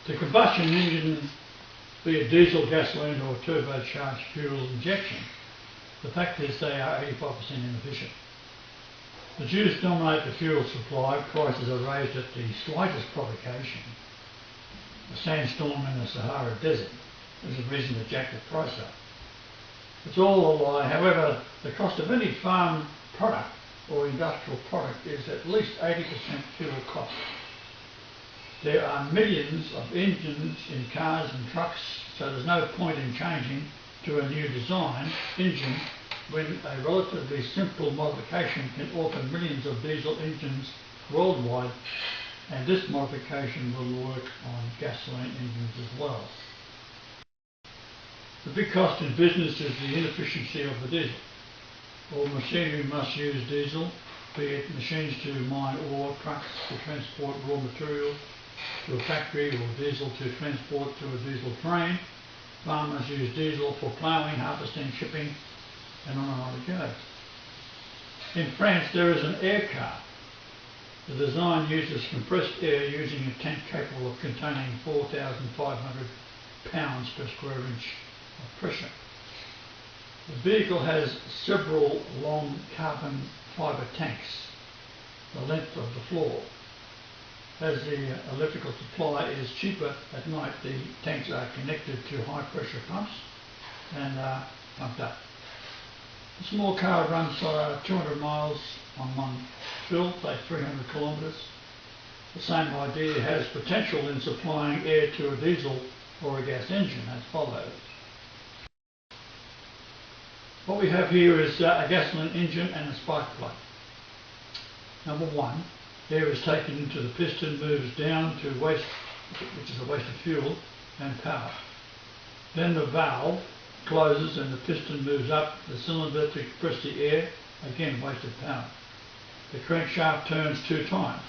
The combustion engine, be it diesel, gasoline or turbocharged fuel injection, the fact is they are 85% inefficient. The Jews dominate the fuel supply. Prices are raised at the slightest provocation. A sandstorm in the Sahara Desert is a reason to jack the price up. It's all a lie. However, the cost of any farm product or industrial product is at least 80% fuel cost. There are millions of engines in cars and trucks, so there's no point in changing to a new design engine when a relatively simple modification can alter millions of diesel engines worldwide, and this modification will work on gasoline engines as well. The big cost in business is the inefficiency of the diesel. All machinery must use diesel, be it machines to mine ore, trucks to transport raw materials to a factory, or diesel to transport to a diesel train. Farmers use diesel for ploughing, harvesting, shipping, and on it goes. In France there is an air car. The design uses compressed air using a tank capable of containing 4,500 pounds per square inch of pressure. The vehicle has several long carbon fibre tanks, the length of the floor. As the electrical supply is cheaper at night, the tanks are connected to high pressure pumps and are pumped up. The small car runs 200 miles on one fill, say 300 kilometres. The same idea has potential in supplying air to a diesel or a gas engine as follows. What we have here is a gasoline engine and a spark plug. Number one, air is taken into the piston, moves down to waste, which is a waste of fuel and power. Then the valve closes and the piston moves up the cylinder to compress the air, again wasted power. The crankshaft turns 2 times.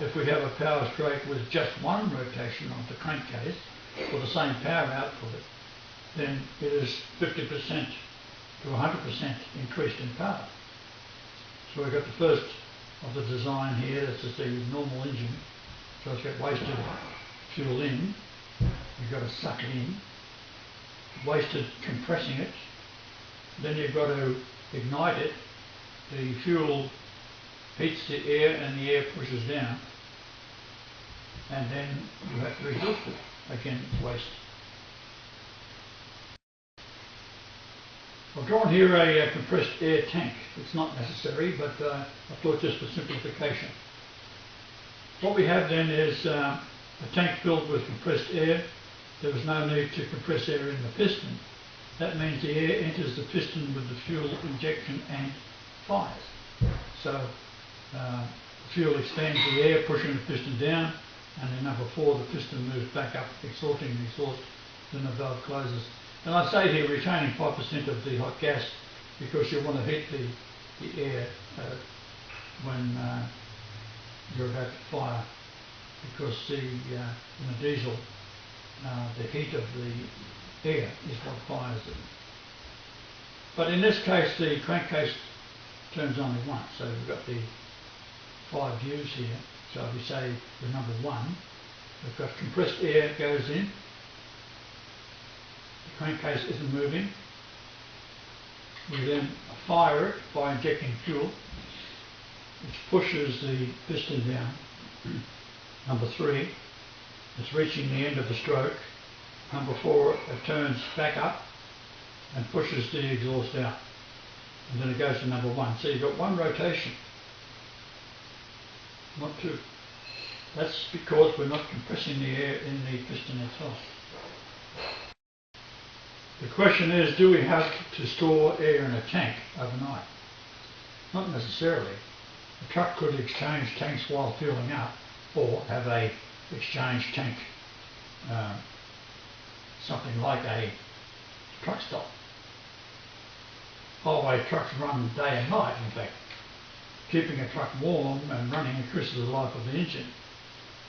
If we have a power stroke with just one rotation of the crankcase for the same power output, then it is 50% to 100% increased in power. So we've got the first of the design here. This is the normal engine. So it's got wasted fuel in. You've got to suck it in. Wasted compressing it. Then you've got to ignite it. The fuel heats the air and the air pushes down. And then you have to exhaust it. Again, it's waste. I've drawn here a compressed air tank. It's not necessary, but I thought just for simplification. What we have then is a tank filled with compressed air. There is no need to compress air in the piston. That means the air enters the piston with the fuel injection and fires. So the fuel expands the air, pushing the piston down, and then number 4, the piston moves back up, exhausting the exhaust, then the valve closes. And I say here retaining 5% of the hot gas because you want to heat the air when you're about to fire, because in a diesel the heat of the air is what fires it. But in this case the crankcase turns only once, so we've got the 5 views here. So if we say the number 1, we've got compressed air goes in. The crankcase isn't moving. We then fire it by injecting fuel, which pushes the piston down. Number 3, it's reaching the end of the stroke. Number 4, it turns back up and pushes the exhaust out. And then it goes to number 1. So you've got 1 rotation, not 2. That's because we're not compressing the air in the piston itself. The question is, do we have to store air in a tank overnight? Not necessarily. A truck could exchange tanks while fueling up, or have a exchange tank, something like a truck stop. Highway trucks run day and night, in fact. Keeping a truck warm and running increases the life of the engine.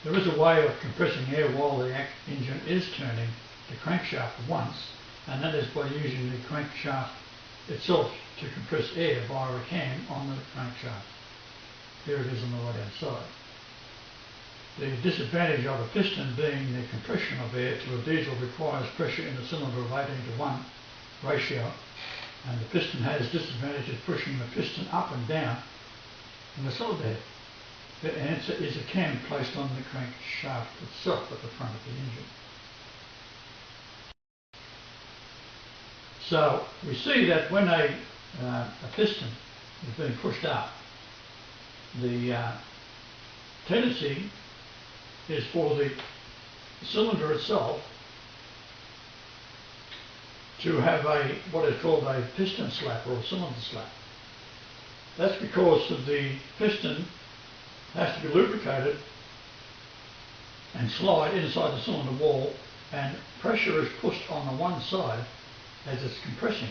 There is a way of compressing air while the engine is turning the crankshaft once, and that is by using the crankshaft itself to compress air via a cam on the crankshaft. Here it is on the right hand side. The disadvantage of a piston being the compression of air to a diesel requires pressure in the cylinder of 18:1 ratio, and the piston has disadvantage of pushing the piston up and down in the cylinder head. The answer is a cam placed on the crankshaft itself at the front of the engine. So we see that when a piston is being pushed up, the tendency is for the cylinder itself to have what is called a piston slap or a cylinder slap. That's because the piston has to be lubricated and slide inside the cylinder wall, and pressure is pushed on the one side as it's compressing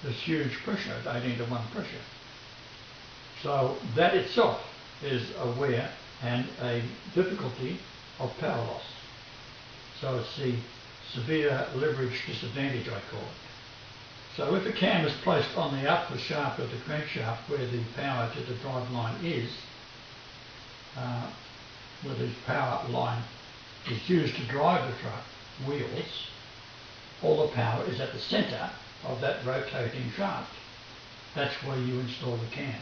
this huge pressure at 18:1 pressure. So that itself is a wear and a difficulty of power loss. So it's the severe leverage disadvantage, I call it. So if a cam is placed on the upper shaft of the crankshaft where the power to the drive line is, where the power line is used to drive the truck wheels, all the power is at the centre of that rotating shaft. That's where you install the cam.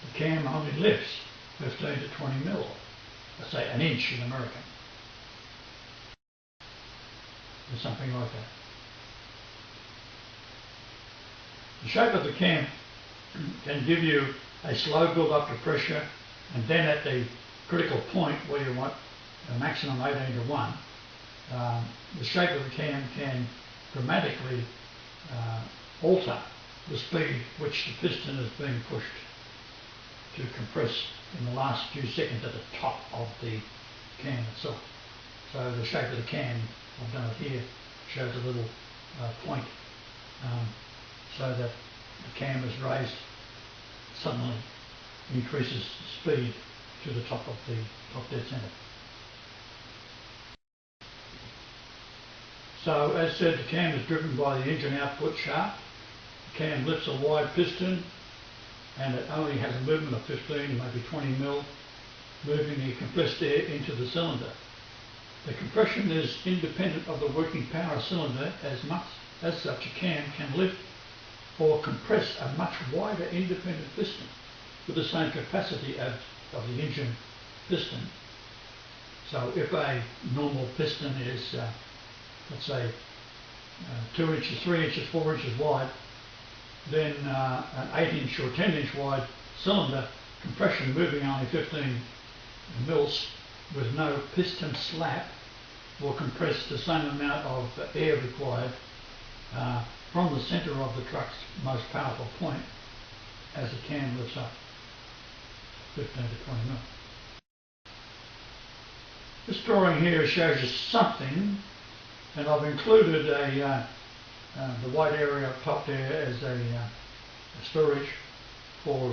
The cam only lifts 15 to 20 mil, let's say an inch in American, or something like that. The shape of the cam can give you a slow build up to pressure, and then at the critical point where you want a maximum 18:1, the shape of the cam can dramatically alter the speed which the piston is being pushed to compress in the last few seconds at the top of the cam itself. So the shape of the cam, I've done it here, shows a little point so that the cam is raised, suddenly increases speed to the top of the top dead centre. So as said, the cam is driven by the engine output shaft. The cam lifts a wide piston, and it only has a movement of 15, maybe 20 mil, moving the compressed air into the cylinder. The compression is independent of the working power cylinder. As such, a cam can lift or compress a much wider independent piston with the same capacity of the engine piston. So if a normal piston is, let's say, 2 inches, 3 inches, 4 inches wide, then an 8-inch or 10-inch wide cylinder compression moving only 15 mils with no piston slap will compress the same amount of air required from the centre of the truck's most powerful point as a cam lifts up 15 to 20 mil. This drawing here shows you something, and I've included the white area up top there as a storage for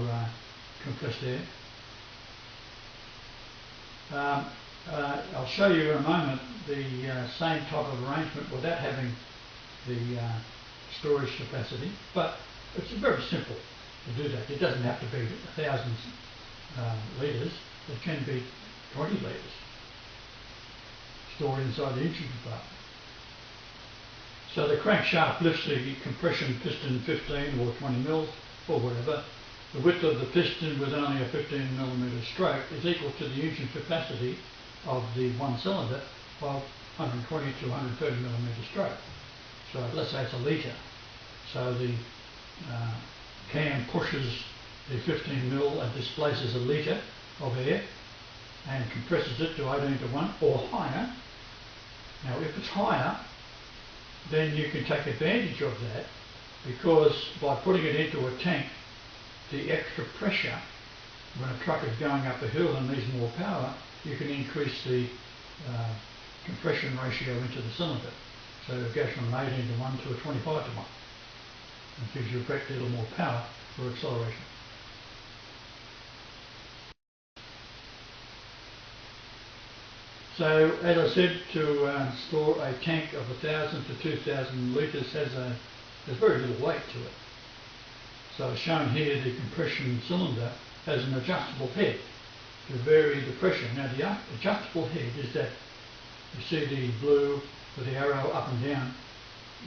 compressed air. I'll show you in a moment the same type of arrangement without having the storage capacity, but it's very simple to do that. It doesn't have to be 1,000 litres, it can be 20 litres stored inside the engine compartment. So the crankshaft lifts the compression piston 15 or 20 mils or whatever. The width of the piston with only a 15 millimetre stroke is equal to the engine capacity of the one cylinder of 120 to 130 millimetre stroke. So let's say it's a litre. So the cam pushes the 15 mil and displaces a litre of air and compresses it to 18:1 or higher. Now if it's higher, then you can take advantage of that, because by putting it into a tank, the extra pressure, when a truck is going up a hill and needs more power, you can increase the compression ratio into the cylinder. So it goes from an 18:1 to a 25:1. It gives you a great deal more power for acceleration. So, as I said, to store a tank of 1,000 to 2,000 litres has very little weight to it. So, shown here, the compression cylinder has an adjustable head. to vary the pressure. Now the adjustable head is that, you see the blue with the arrow up and down,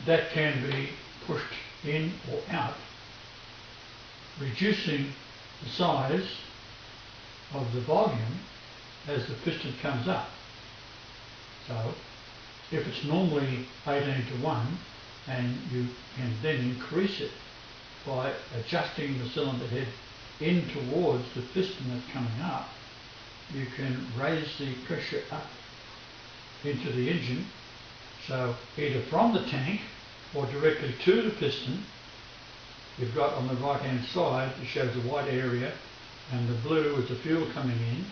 that can be pushed in or out, reducing the size of the volume as the piston comes up. So if it's normally 18:1, and you can then increase it by adjusting the cylinder head in towards the piston that's coming up, you can raise the pressure up into the engine, so either from the tank or directly to the piston. You've got on the right hand side, it shows the white area, and the blue is the fuel coming in,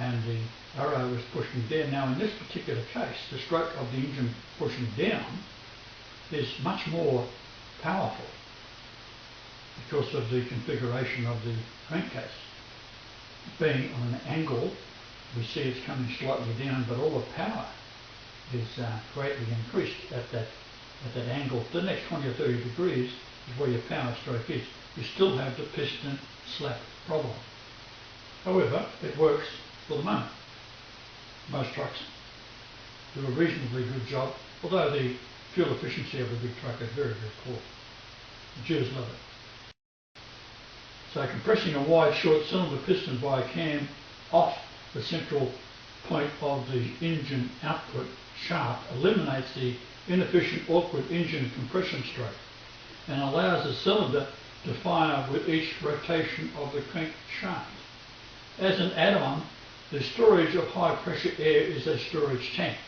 and the arrow is pushing down. Now in this particular case, the stroke of the engine pushing down is much more powerful because of the configuration of the crankcase. Being on an angle, we see it's coming slightly down, but all the power is greatly increased at that angle. The next 20 or 30 degrees is where your power stroke is. You still have the piston slap problem. However, it works for the moment. Most trucks do a reasonably good job, although the fuel efficiency of a big truck is very, very poor. The Jews love it. So compressing a wide short cylinder piston by a cam off the central point of the engine output shaft eliminates the inefficient, awkward engine compression stroke and allows the cylinder to fire with each rotation of the crank shaft. As an add-on, the storage of high pressure air is a storage tank.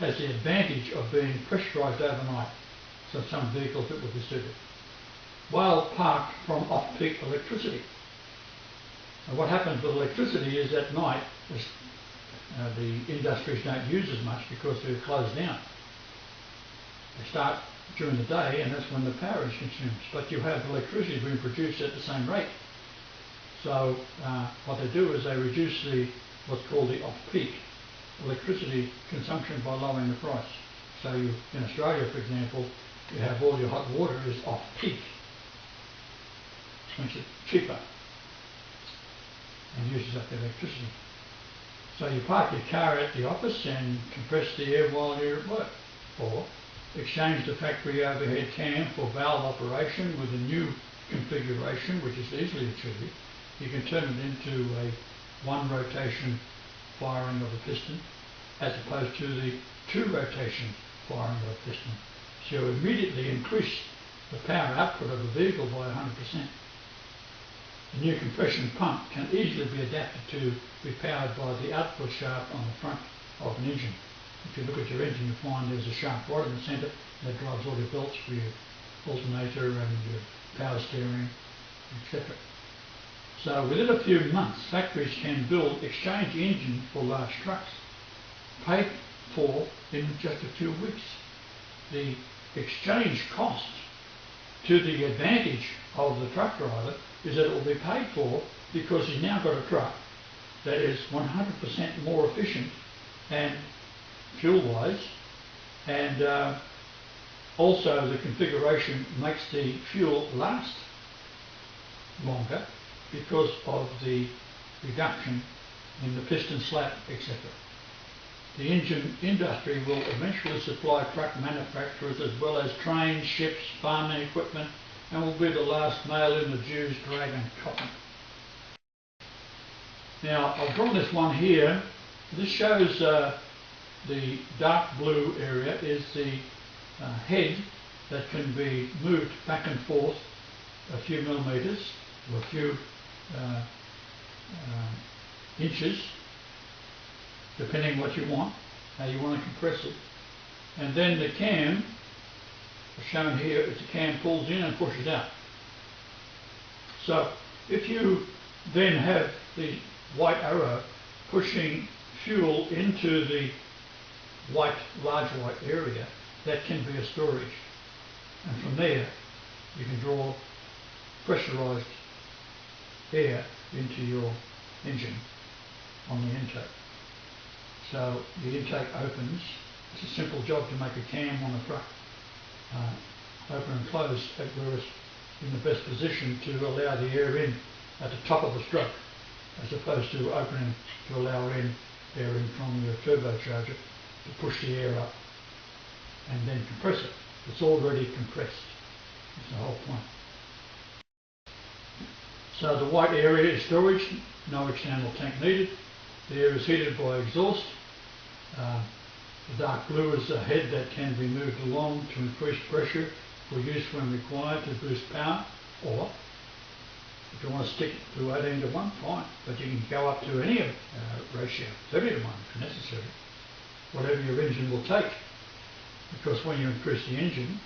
Has the advantage of being pressurised overnight, so some vehicles it would be suited, while parked from off-peak electricity. And what happens with electricity is at night the industries don't use as much because they're closed down. They start during the day, and that's when the power is consumed. But you have electricity being produced at the same rate. So what they do is they reduce what's called the off-peak electricity consumption by lowering the price. So in Australia, for example, you have all your hot water is off-peak, which makes it cheaper and uses up the electricity. So you park your car at the office and compress the air while you're at work, or exchange the factory overhead cam for valve operation with a new configuration, which is easily achieved. You can turn it into a one rotation firing of a piston as opposed to the two rotation firing of a piston. So you immediately increase the power output of a vehicle by 100%. The new compression pump can easily be adapted to be powered by the output shaft on the front of an engine. If you look at your engine, you'll find there's a shaft right in the centre that drives all your belts for your alternator and your power steering, etc. So within a few months, factories can build exchange engines for large trucks, paid for in just a few weeks. The exchange cost to the advantage of the truck driver is that it will be paid for because he's now got a truck that is 100% more efficient and fuel-wise, and also the configuration makes the fuel last longer because of the reduction in the piston slap, etc. The engine industry will eventually supply truck manufacturers as well as trains, ships, farming equipment, and will be the last nail in the Jew's dragon coffin. Now, I've drawn this one here. This shows the dark blue area is the head that can be moved back and forth a few millimetres or a few inches, depending what you want, how you want to compress it. And then the cam, shown here, is the cam pulls in and pushes out. So if you then have the white arrow pushing fuel into the large white area, that can be a storage. And from there, you can draw pressurised air into your engine on the intake. So the intake opens. It's a simple job to make a cam on a truck. Open and close where it's in the best position to allow the air in at the top of the stroke. as opposed to opening to allow air in from your turbocharger to push the air up and then compress it. It's already compressed. That's the whole point. So the white area is storage, no external tank needed. The air is heated by exhaust. The dark blue is a head that can be moved along to increase pressure for use when required to boost power, or if you want to stick it to 18:1, fine, but you can go up to any ratio, 30:1 if necessary, whatever your engine will take, because when you increase the engine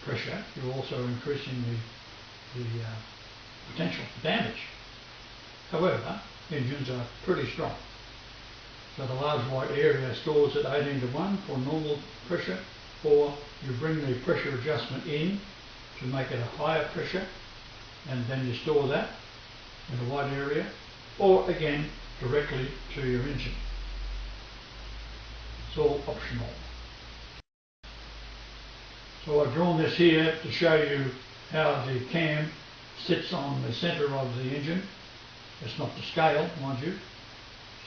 pressure, you're also increasing the potential for damage. However, engines are pretty strong. So the large white area stores at 18:1 for normal pressure, or you bring the pressure adjustment in to make it a higher pressure, and then you store that in the white area, or again directly to your engine. It's all optional. So I've drawn this here to show you how the cam sits on the centre of the engine. It's not to scale, mind you.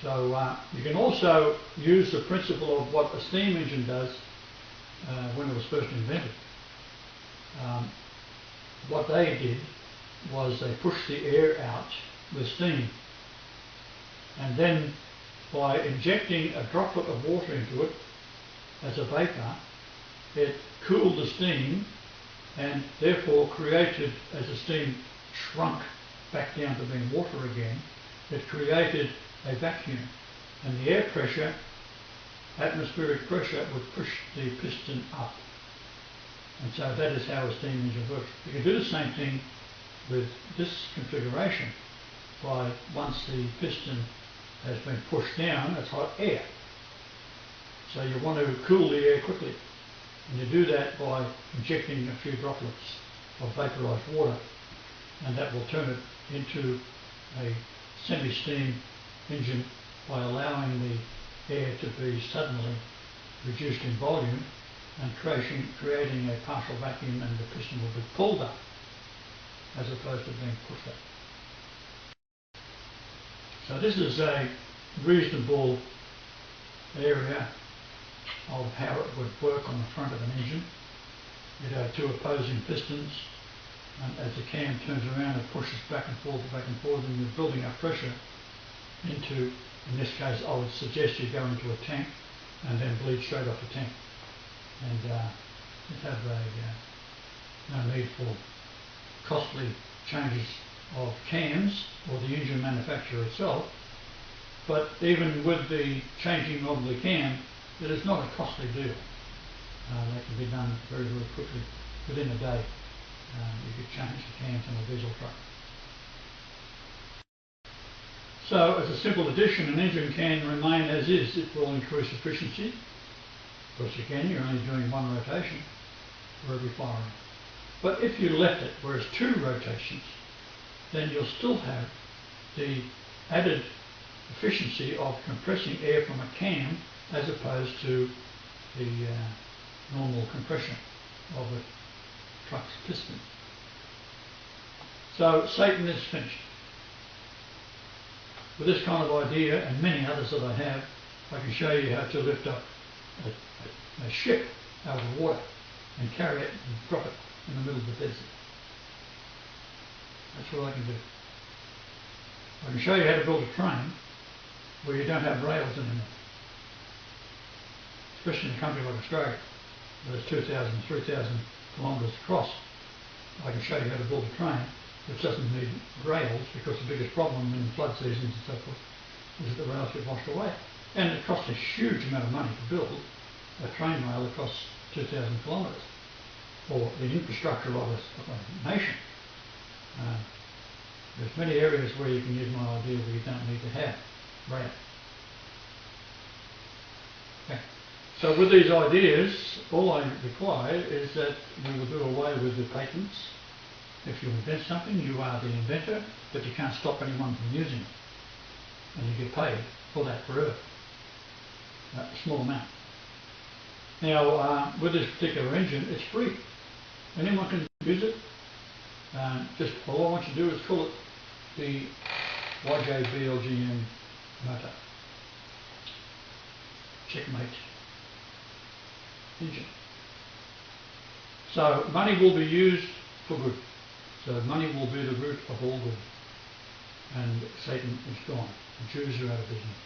So you can also use the principle of what a steam engine does when it was first invented. What they did was they pushed the air out with steam, and then by injecting a droplet of water into it as a vapour, it cooled the steam and therefore created, as the steam shrunk back down to being water again, it created a vacuum, and the air pressure, atmospheric pressure, would push the piston up. And so that is how a steam engine works. You can do the same thing with this configuration by, once the piston has been pushed down, it's hot air. So you want to cool the air quickly, and you do that by injecting a few droplets of vaporized water, and that will turn it into a semi-steam engine by allowing the air to be suddenly reduced in volume and creating a partial vacuum, and the piston will be pulled up as opposed to being pushed up. So this is a reasonable area of how it would work on the front of an engine. You'd have two opposing pistons, and as the cam turns around it pushes back and forth, and you're building up pressure into, in this case I would suggest you go into a tank and then bleed straight off the tank. And you'd have no need for costly changes of cams or the engine manufacturer itself. But even with the changing of the cam, it is not a costly deal. That can be done very, very quickly. Within a day, you could change the cams on a diesel truck. So, as a simple addition, an engine can remain as is. It will increase efficiency. Because again, you're only doing one rotation for every firing. But if you left it where it's two rotations, then you'll still have the added efficiency of compressing air from a cam as opposed to the normal compression of a truck's piston. So Satan is finished. With this kind of idea and many others that I have, I can show you how to lift up a ship out of the water and carry it and drop it in the middle of the desert. That's what I can do. I can show you how to build a train where you don't have rails anymore. Especially in a country like Australia, where there's 2,000, 3,000 kilometres across. I can show you how to build a train which doesn't need rails, because the biggest problem in flood seasons and so forth is that the rails get washed away. And it costs a huge amount of money to build a train rail across 2,000 kilometres, or the infrastructure of a nation. There's many areas where you can use my idea where you don't need to have rail. Okay. So with these ideas, all I require is that we will do away with the patents. If you invent something, you are the inventor, but you can't stop anyone from using it. And you get paid for that forever. A small amount. Now, with this particular engine, it's free. Anyone can use it. Just all I want you to do is call it the YJBLGM matter. Checkmate. Engine. So money will be used for good. So money will be the root of all good. And Satan is gone. The Jews are out of business.